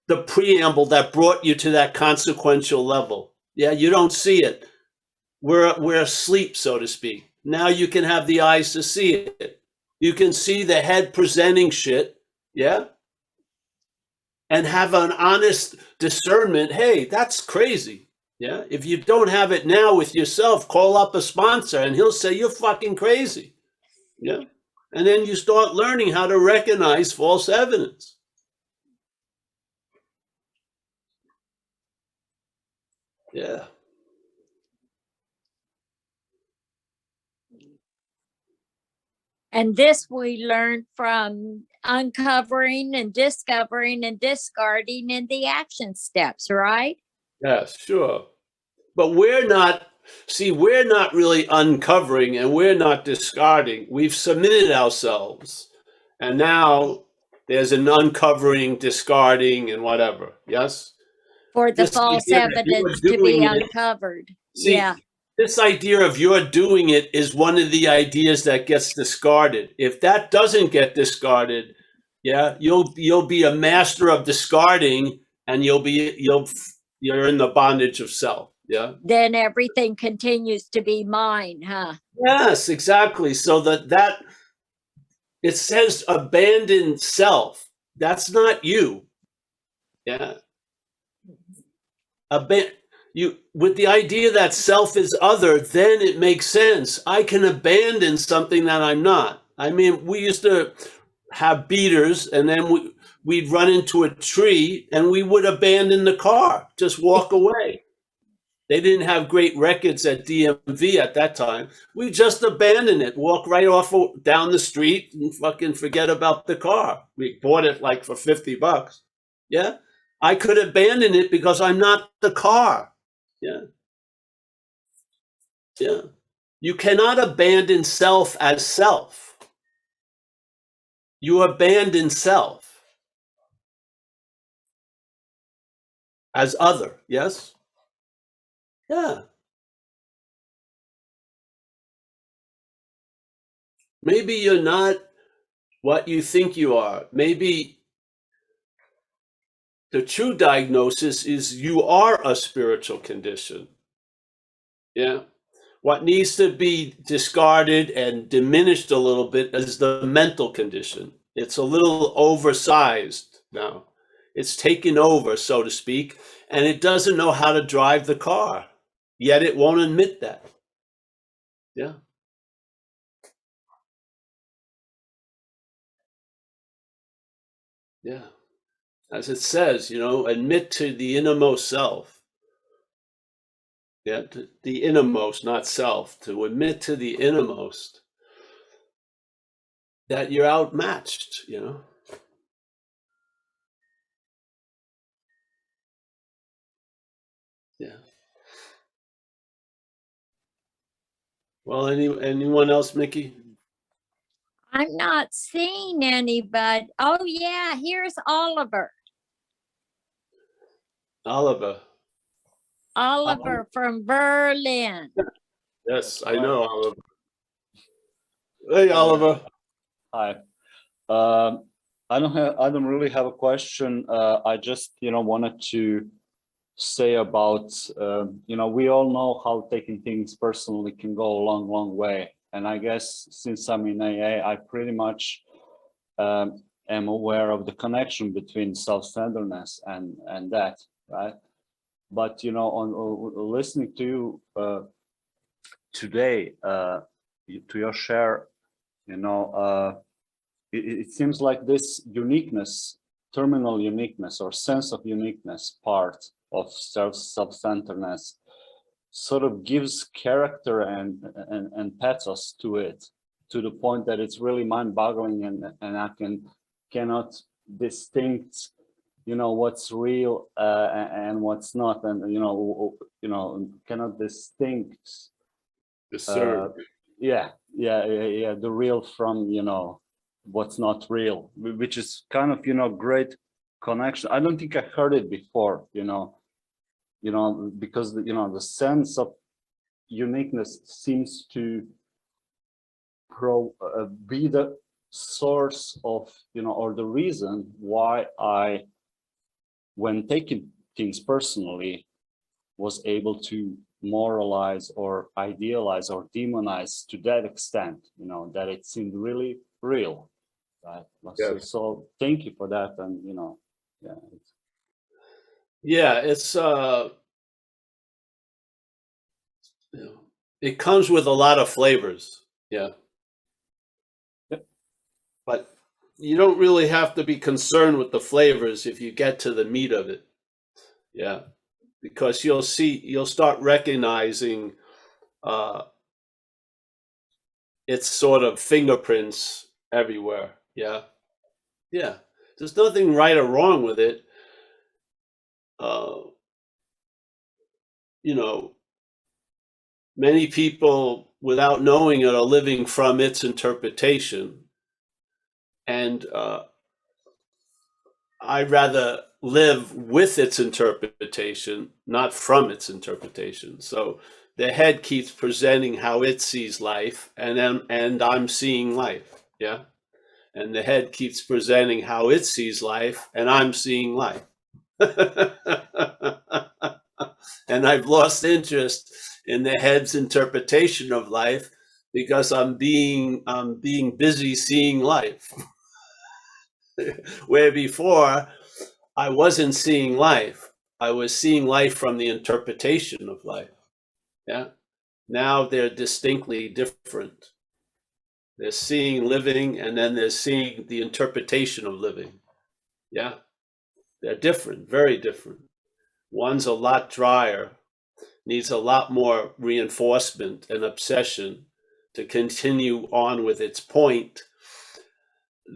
the preamble that brought you to that consequential level. Yeah. You don't see it. We're asleep, so to speak. Now you can have the eyes to see it. You can see the head presenting shit. Yeah. And have an honest discernment. Hey, that's crazy. Yeah. If you don't have it now with yourself, call up a sponsor and he'll say you're fucking crazy. Yeah. And then you start learning how to recognize false evidence. Yeah. And this we learned from uncovering and discovering and discarding in the action steps, right? Yes, sure. But we're not really uncovering and we're not discarding. We've submitted ourselves. And now there's an uncovering, discarding, and whatever. Yes? For the This false idea that you're evidence to be doing it- uncovered. See, Yeah. this idea of you're doing it is one of the ideas that gets discarded. If that doesn't get discarded, yeah, you'll be a master of discarding, and you're in the bondage of self. Yeah. Then everything continues to be mine, huh? Yes, exactly. So that it says abandon self. That's not you. Yeah. You with the idea that self is other, then it makes sense. I can abandon something that I'm not. I mean, we used to have beaters, and then we'd run into a tree, and we would abandon the car, just walk away. They didn't have great records at DMV at that time. We just abandoned it, walk right off down the street, and fucking forget about the car. We bought it like for $50. Yeah, I could abandon it because I'm not the car. Yeah. You cannot abandon self as self. You abandon self as other. Yes? Yeah. Maybe you're not what you think you are. Maybe the true diagnosis is you are a spiritual condition. Yeah. What needs to be discarded and diminished a little bit is the mental condition. It's a little oversized now. It's taken over, so to speak, and it doesn't know how to drive the car. Yet it won't admit that. Yeah. Yeah. as it says, you know, admit to the innermost self. Yeah, the innermost, not self, to admit to the innermost that you're outmatched, you know. Yeah. Well, anyone else, Mickey? I'm not seeing anybody. Oh yeah, here's Oliver. Oliver. Oliver from Berlin. Yes, That's I right. know Oliver. Hey, Oliver. Hi. I don't really have a question. I just, wanted to say about, we all know how taking things personally can go a long, long way. And I guess since I'm in AA, I pretty much am aware of the connection between self-centeredness and that, right? But, on listening to you today, to your share, it seems like this uniqueness, terminal uniqueness or sense of uniqueness part of self-centeredness sort of gives character and pathos to it, to the point that it's really mind-boggling, and I cannot distinct, what's real and what's not, and cannot distinct Discern. the real from what's not real, which is kind of great connection. I don't think I heard it before, because the sense of uniqueness seems to be the source of or the reason why I, when taking things personally, was able to moralize or idealize or demonize to that extent, that it seemed really real, right? Yes. So thank you for that. And It's it comes with a lot of flavors. Yeah. Yep. But you don't really have to be concerned with the flavors if you get to the meat of it. Yeah. Because you'll start recognizing its sort of fingerprints everywhere. Yeah. Yeah. There's nothing right or wrong with it. Many people, without knowing it, are living from its interpretation. And I'd rather live with its interpretation, not from its interpretation. So the head keeps presenting how it sees life, and I'm seeing life. Yeah. And the head keeps presenting how it sees life, and I'm seeing life. And I've lost interest in the head's interpretation of life because I'm being busy seeing life. Where before I wasn't seeing life, I was seeing life from the interpretation of life. Yeah. Now they're distinctly different. They're seeing living, and then they're seeing the interpretation of living. Yeah. They're different, very different. One's a lot drier, needs a lot more reinforcement and obsession to continue on with its point.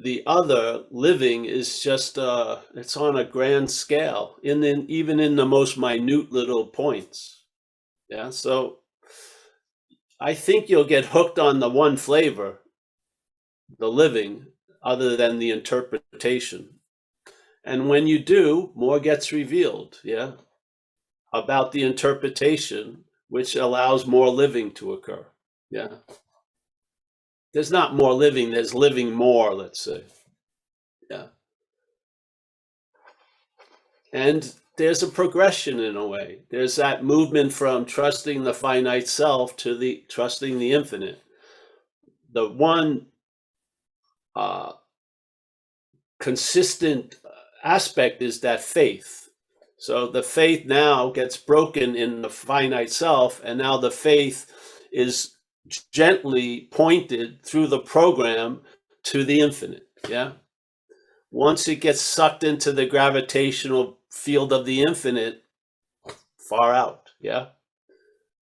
The other, living, is just it's on a grand scale, even in the most minute little points. Yeah, so I think you'll get hooked on the one flavor, the living, other than the interpretation. And when you do, more gets revealed, yeah, about the interpretation, which allows more living to occur. Yeah. There's not more living, there's living more, let's say. Yeah. And there's a progression in a way. There's that movement from trusting the finite self to the trusting the infinite. The one consistent aspect is that faith. So the faith now gets broken in the finite self, and now the faith is gently pointed through the program to the infinite. Yeah. Once it gets sucked into the gravitational field of the infinite, far out, yeah?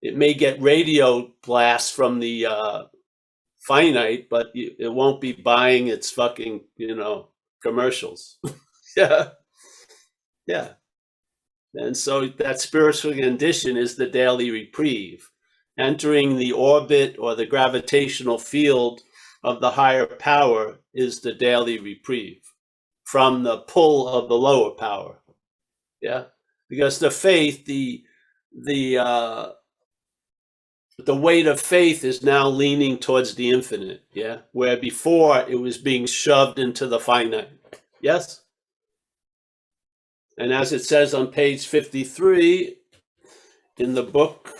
It may get radio blasts from the finite, but it won't be buying its fucking, commercials. Yeah. Yeah. And so that spiritual condition is the daily reprieve. Entering the orbit or the gravitational field of the higher power is the daily reprieve from the pull of the lower power. Yeah. Because the faith, the weight of faith is now leaning towards the infinite, yeah? Where before it was being shoved into the finite. Yes? And as it says on page 53 in the book,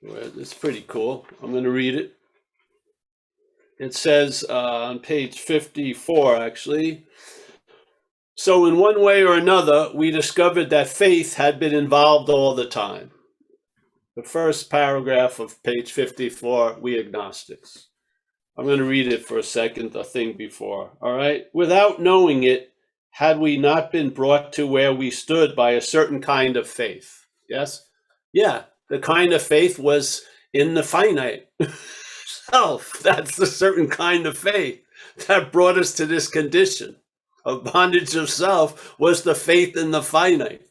it's pretty cool. I'm going to read it. It says on page 54, actually, so in one way or another, we discovered that faith had been involved all the time. The first paragraph of page 54, we agnostics. I'm going to read it for a second, the thing before, all right? Without knowing it, had we not been brought to where we stood by a certain kind of faith, yes? Yeah, the kind of faith was in the finite self. That's the certain kind of faith that brought us to this condition of bondage of self, was the faith in the finite.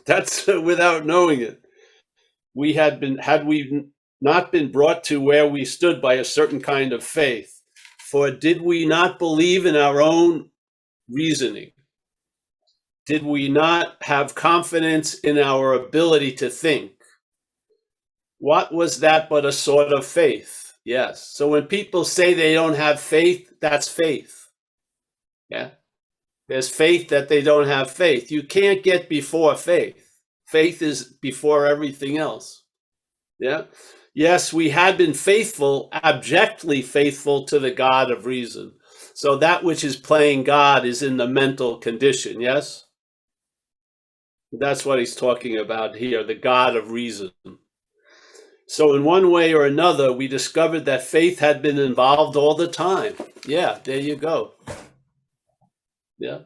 That's without knowing it. Had we not been brought to where we stood by a certain kind of faith, for did we not believe in our own reasoning? Did we not have confidence in our ability to think? What was that but a sort of faith? Yes. So when people say they don't have faith, that's faith. Yeah. There's faith that they don't have faith. You can't get before faith. Faith is before everything else. Yeah. Yes, we had been faithful, abjectly faithful to the God of reason. So that which is playing God is in the mental condition. Yes. That's what he's talking about here, the God of reason. So in one way or another, we discovered that faith had been involved all the time. Yeah, there you go. Yeah.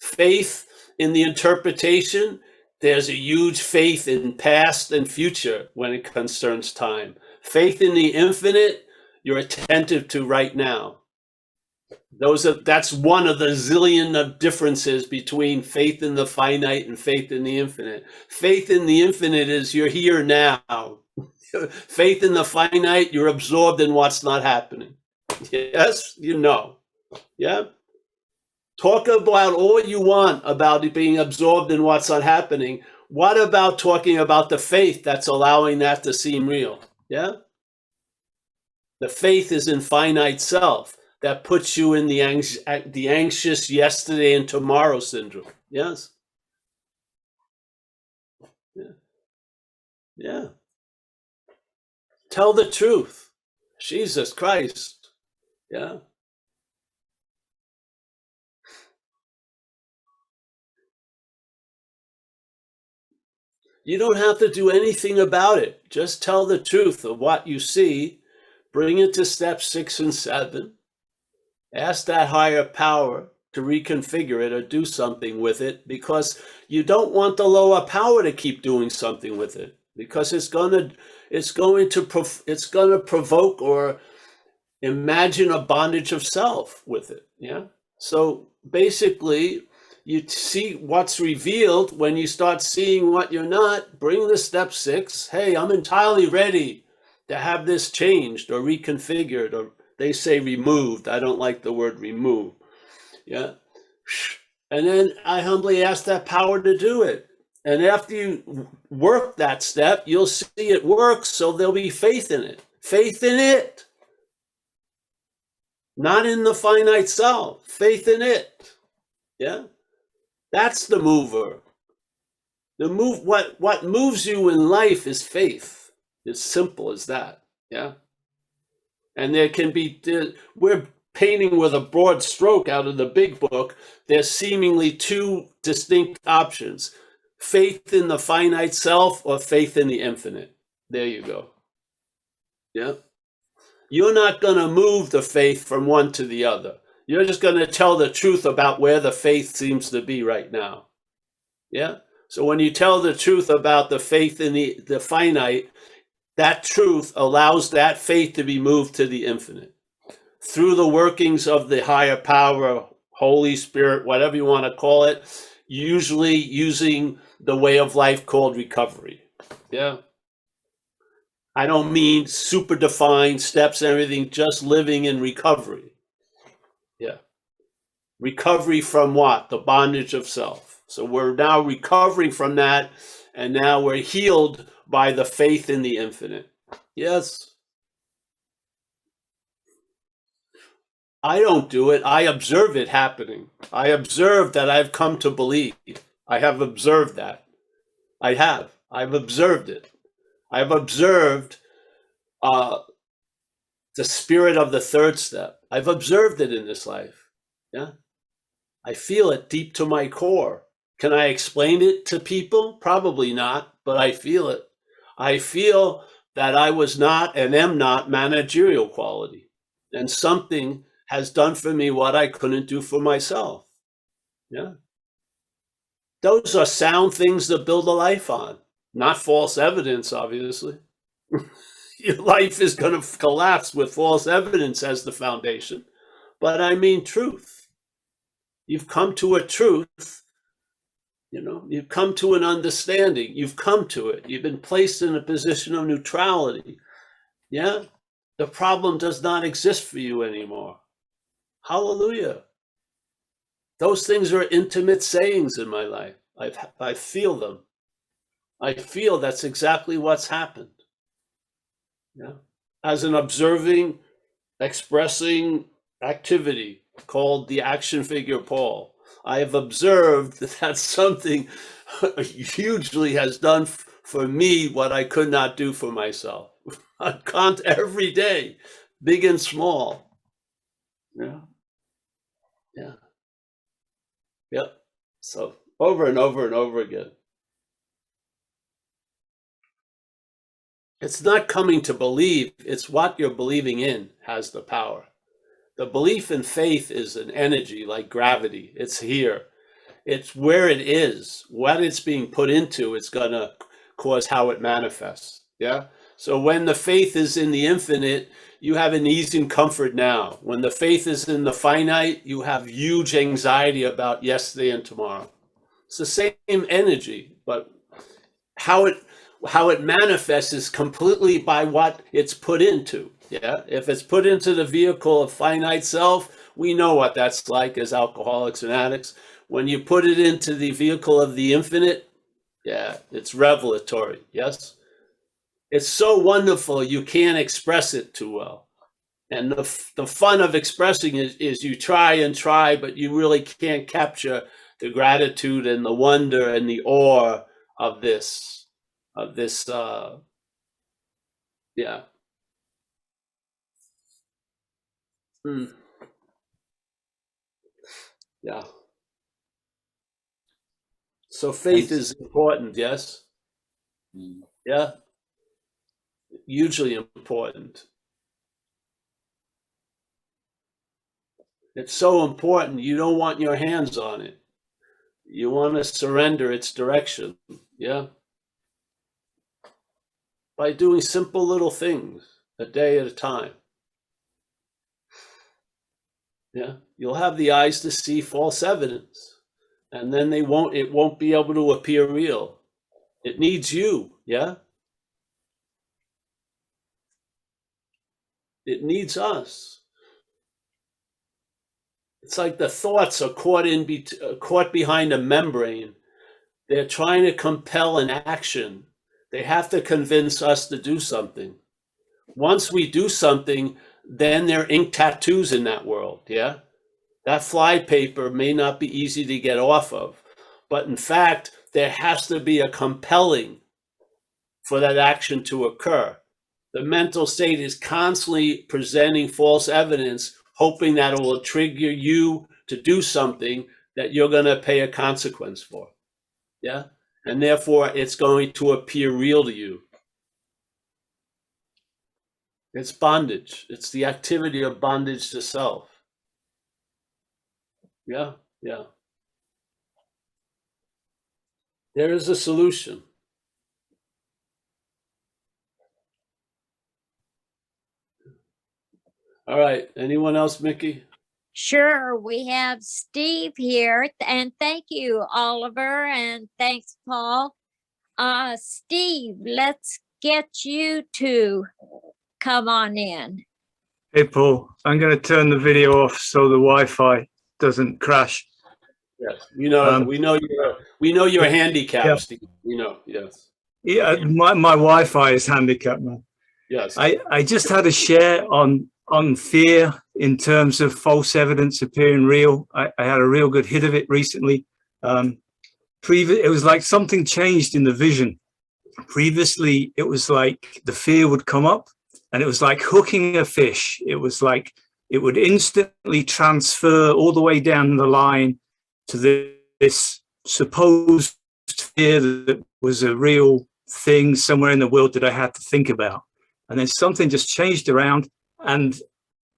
Faith in the interpretation, there's a huge faith in past and future when it concerns time. Faith in the infinite, you're attentive to right now. That's one of the zillion of differences between faith in the finite and faith in the infinite. Faith in the infinite is you're here now. Faith in the finite, you're absorbed in what's not happening. Yes, yeah. Talk about all you want about it being absorbed in what's not happening. What about talking about the faith that's allowing that to seem real? Yeah. The faith is in finite self. That puts you in the anxious yesterday and tomorrow syndrome. Yes. Yeah. Yeah. Tell the truth. Jesus Christ. Yeah. You don't have to do anything about it. Just tell the truth of what you see. Bring it to step 6 and 7. Ask that higher power to reconfigure it or do something with it, because you don't want the lower power to keep doing something with it, because it's going to provoke or imagine a bondage of self with it. Yeah. So basically, you see what's revealed. When you start seeing what you're not, bring the step 6. Hey, I'm entirely ready to have this changed or reconfigured, or they say removed. I don't like the word remove. Yeah. And then I humbly ask that power to do it. And after you work that step, you'll see it works. So there'll be faith in it. Faith in it. Not in the finite self. Faith in it. Yeah. That's the mover. What moves you in life is faith. It's simple as that. Yeah. And there can be, we're painting with a broad stroke out of the big book. There's seemingly 2 distinct options: faith in the finite self or faith in the infinite. There you go. Yeah. You're not going to move the faith from one to the other. You're just going to tell the truth about where the faith seems to be right now. Yeah? So when you tell the truth about the faith in the finite, that truth allows that faith to be moved to the infinite through the workings of the higher power, Holy Spirit, whatever you want to call it, usually using the way of life called recovery. Yeah. I don't mean super defined steps and everything, just living in recovery. Yeah. Recovery from what? The bondage of self. So we're now recovering from that, and now we're healed by the faith in the infinite. Yes. I don't do it. I observe it happening. I observe that I've come to believe. I have observed that. I have. I've observed it. I've observed the spirit of the third step. I've observed it in this life. Yeah. I feel it deep to my core. Can I explain it to people? Probably not, but I feel it. I feel that I was not and am not managerial quality, and something has done for me what I couldn't do for myself. Yeah. Those are sound things to build a life on, not false evidence, obviously. Your life is going to collapse with false evidence as the foundation. But I mean truth. You've come to a truth, you've come to an understanding. You've come to it. You've been placed in a position of neutrality. Yeah. The problem does not exist for you anymore. Hallelujah. Those things are intimate sayings in my life. I feel them. I feel that's exactly what's happened. Yeah. As an observing, expressing activity called the action figure Paul, I have observed that something hugely has done for me what I could not do for myself. I can't every day, big and small. Yeah. Yeah. Yep. So over and over and over again. It's not coming to believe, it's what you're believing in has the power. The belief in faith is an energy like gravity. It's here. It's where it is. What it's being put into, it's going to cause how it manifests. Yeah? So when the faith is in the infinite, you have an ease and comfort now. When the faith is in the finite, you have huge anxiety about yesterday and tomorrow. It's the same energy, but how it manifests is completely by what it's put into. Yeah. If it's put into the vehicle of finite self, we know what that's like as alcoholics and addicts. When you put it into the vehicle of the infinite, yeah, it's revelatory. Yes. It's so wonderful. You can't express it too well. And the fun of expressing it is you try and try, but you really can't capture the gratitude and the wonder and the awe of this. Yeah. Yeah. So faith is important, yes? Yeah. Hugely important. It's so important, you don't want your hands on it. You want to surrender its direction, yeah? By doing simple little things, a day at a time. Yeah, you'll have the eyes to see false evidence, and then it won't be able to appear real. It needs you, yeah? It needs us. It's like the thoughts are caught behind a membrane. They're trying to compel an action. They have to convince us to do something. Once we do something, then there are ink tattoos in that world, yeah? That fly paper may not be easy to get off of, but in fact, there has to be a compelling for that action to occur. The mental state is constantly presenting false evidence, hoping that it will trigger you to do something that you're going to pay a consequence for. Yeah. And therefore, it's going to appear real to you. It's bondage. It's the activity of bondage to self. Yeah, yeah. There is a solution. All right. Anyone else, Mickey? Sure, we have Steve here, and thank you, Oliver, and thanks, Paul. Steve, let's get you to come on in. Hey, Paul, I'm going to turn the video off so the Wi-Fi doesn't crash. Yes. We know you're handicapped, yeah. Steve. We know. Yes. Yeah, my Wi-Fi is handicapped, man. Yes. I just had a share on fear in terms of false evidence appearing real. I had a real good hit of it recently. It was like something changed in the vision. Previously, it was like the fear would come up and it was like hooking a fish. It was like it would instantly transfer all the way down the line to this supposed fear that was a real thing somewhere in the world that I had to think about. And then something just changed around, and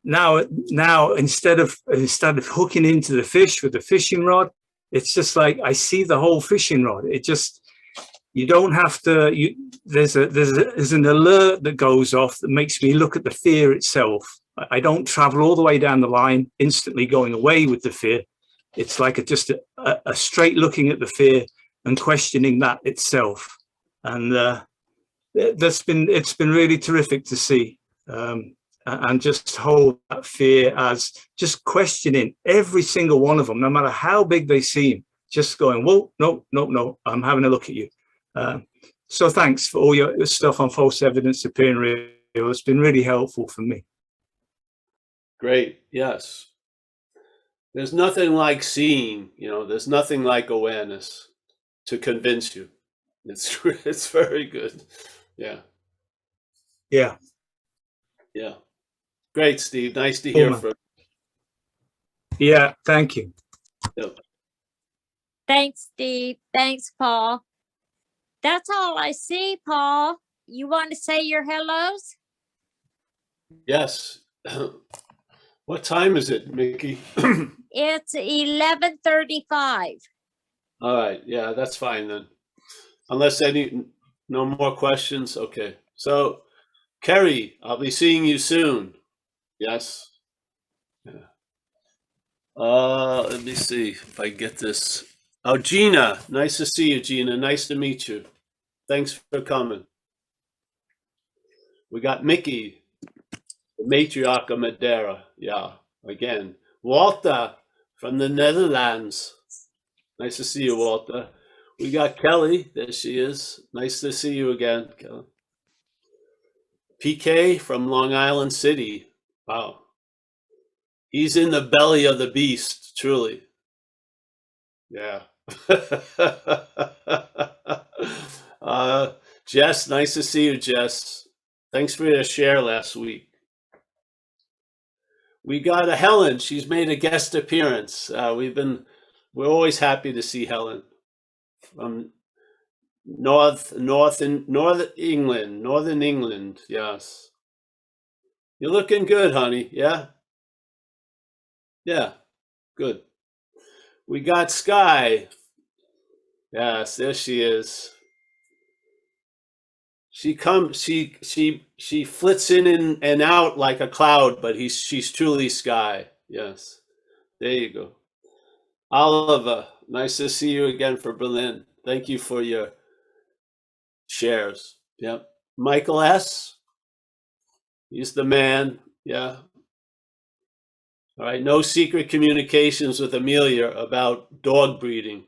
now instead of hooking into the fish with the fishing rod, it's just like I see the whole fishing rod. It just, you don't have to. There's an alert that goes off that makes me look at the fear itself. I don't travel all the way down the line, instantly going away with the fear. It's like just a straight looking at the fear and questioning that itself, and it's been really terrific to see, and just hold that fear as just questioning every single one of them, no matter how big they seem. Just going, whoa, no, I'm having a look at you. So thanks for all your stuff on false evidence appearing real. It's been really helpful for me. Great. Yes. There's nothing like seeing, there's nothing like awareness to convince you. It's very good. Yeah. Yeah. Yeah. Great, Steve. Nice to hear from you. Yeah. Thank you. Yep. Thanks, Steve. Thanks, Paul. That's all I see, Paul. You want to say your hellos? Yes. What time is it, Mickey? It's 11:35. All right. Yeah, that's fine then. Unless no more questions. Okay. So, Kerry, I'll be seeing you soon. Yes. Yeah. Let me see if I get this. Oh, Gina. Nice to see you, Gina. Nice to meet you. Thanks for coming. We got Mickey, the matriarch of Madeira. Yeah, again. Walter from the Netherlands. Nice to see you, Walter. We got Kelly. There she is. Nice to see you again, Kelly. PK from Long Island City. Wow. He's in the belly of the beast, truly. Yeah. Jess, nice to see you, Jess. Thanks for your share last week. We got a Helen. She's made a guest appearance. We're always happy to see Helen from northern England. Yes. You're looking good, honey. Yeah. Yeah. Good. We got Sky. Yes, there she is. She flits in and out like a cloud, but she's truly Sky. Yes. There you go. Oliver, nice to see you again for Berlin. Thank you for your shares. Yep. Michael S. He's the man. Yeah. All right. No secret communications with Amelia about dog breeding.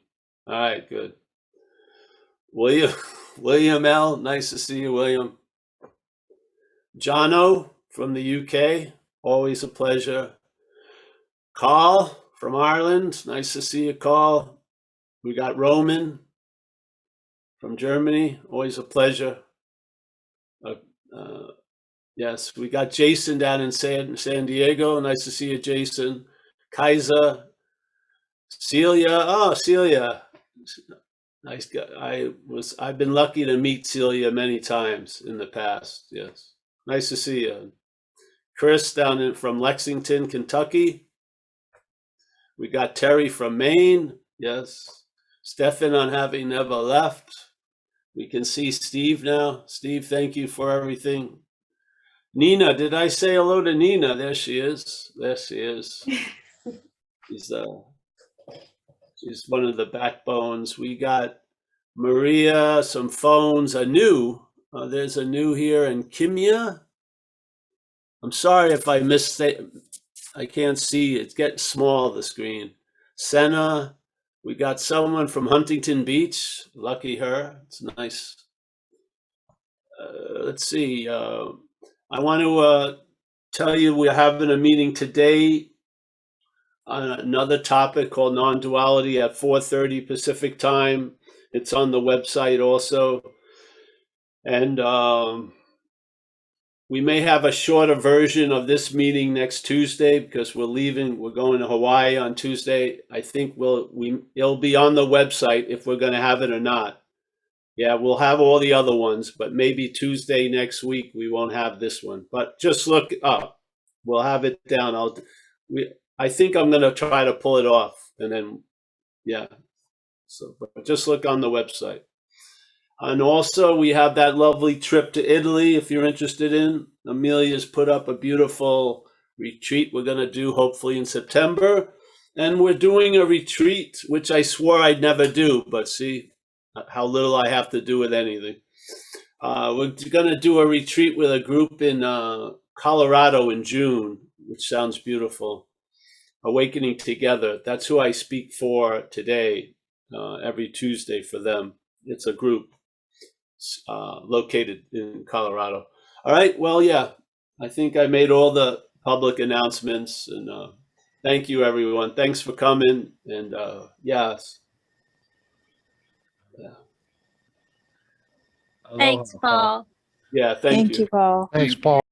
All right. Good. William L. Nice to see you, William. Jono from the UK. Always a pleasure. Carl from Ireland. Nice to see you, Carl. We got Roman from Germany. Always a pleasure. Yes, we got Jason down in San Diego. Nice to see you, Jason. Kaiser. Celia. Oh, Celia. Nice guy. I've been lucky to meet Celia many times in the past. Yes. Nice to see you. Chris down from Lexington, Kentucky. We got Terry from Maine. Yes. Stefan on having never left. We can see Steve now. Steve, thank you for everything. Nina, did I say hello to Nina? There she is. There she is. She's one of the backbones. We got Maria, some phones, Anu. There's Anu here, and Kimya. I'm sorry if I missed it. I can't see. It's getting small, the screen. Senna. We got someone from Huntington Beach. Lucky her. It's nice. Let's see. I want to tell you we're having a meeting today on another topic called non-duality at 4:30 Pacific time. It's on the website also. And we may have a shorter version of this meeting next Tuesday because we're going to Hawaii on Tuesday. I think it'll be on the website if we're going to have it or not. Yeah, we'll have all the other ones, but maybe Tuesday next week we won't have this one. But just look up. We'll have it down. I think I'm going to try to pull it off, and then yeah. So, but just look on the website. And also, we have that lovely trip to Italy. If you're interested in, Amelia's put up a beautiful retreat we're going to do hopefully in September, and we're doing a retreat which I swore I'd never do, but see how little I have to do with anything. We're going to do a retreat with a group in Colorado in June, which sounds beautiful. Awakening Together. That's who I speak for today, every Tuesday for them. It's a group located in Colorado. All right. Well, yeah, I think I made all the public announcements, and thank you, everyone. Thanks for coming. And yes. Yeah. Thanks, Paul. Yeah, thank you. Thank you, Paul. Thanks, Paul.